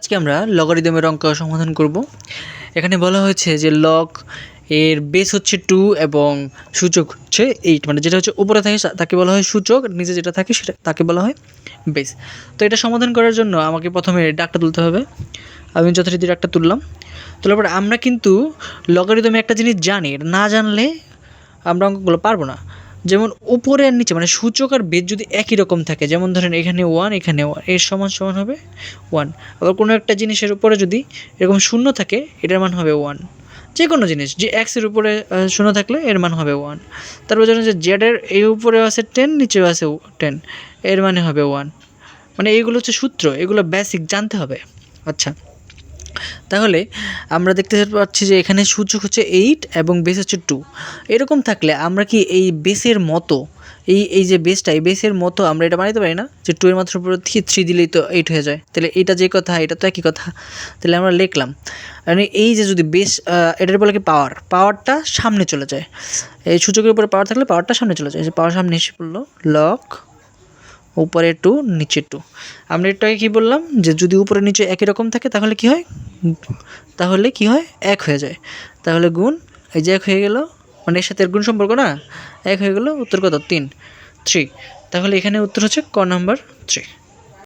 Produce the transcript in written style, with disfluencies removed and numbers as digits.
আজকে আমরা লগারিদমের অঙ্ক সমাধান করব। এখানে বলা হয়েছে যে লগ এর বেস হচ্ছে 2 এবং সূচক হচ্ছে 8, মানে যেটা হচ্ছে উপরে থাকে তাকে বলা হয় সূচক, নিচে যেটা থাকে সেটা তাকে বলা হয় বেস। তো এটা সমাধান করার জন্য আমাকে প্রথমে ডাকটা তুলতে হবে। আমি যথারীতি ডাকটা তুললাম। তোলার পরে আমরা কিন্তু লগারিদমে একটা জিনিস জানি, না জানলে আমরা অঙ্কগুলো পারবো না। যেমন উপরে আর নিচে মানে সূচক আর বেস যদি একই রকম থাকে, যেমন ধরেন এখানে 1 এখানে 1, এর সমান সমান হবে 1। আবার কোনো একটা জিনিসের উপরে যদি এরকম শূন্য থাকে এটার মান হবে 1। যে কোনো জিনিস যে এক্সের উপরে শূন্য থাকলে এর মান হবে 1। তারপর জানেন যে জেডের এই উপরে আছে 10, নিচেও আছে 10, এর মানে হবে 1। মানে এইগুলো হচ্ছে সূত্র, এগুলো বেসিক জানতে হবে। আচ্ছা, তাহলে আমরা দেখতে পাচ্ছি যে এখানে সূচক হচ্ছে 8 এবং বেস হচ্ছে 2। এরকম থাকলে আমরা কি এই বেসের মতো এই যে বেসটা, এই বেসের মতো আমরা এটা বানাইতে পারি না যে 2 এর মাত্র উপরে 3 দিলেই তো 8 হয়ে যায়? তাহলে এটা যে কথা এটা তো একই কথা। তাহলে আমরা লিখলাম মানে এই যে যদি বেস, এটার বলে কি পাওয়ারটা সামনে চলে যায়। এই সূচকের উপরে পাওয়ার থাকলে পাওয়ারটা সামনে চলে যায়। পাওয়ার সামনে এসে পড়লো লগ উপরে 2 নিচে 2। আমরা এটাকে কী বললাম যে যদি উপরে নিচে একই রকম থাকে তাহলে কি হয়, এক হয়ে যায়। তাহলে গুণ, এই যে এক হয়ে গেল, মানে এর সাথে এর গুণ সম্পর্ক না, এক হয়ে গেল। উত্তর কত? 3। তাহলে এখানে উত্তর হচ্ছে ক নাম্বার 3।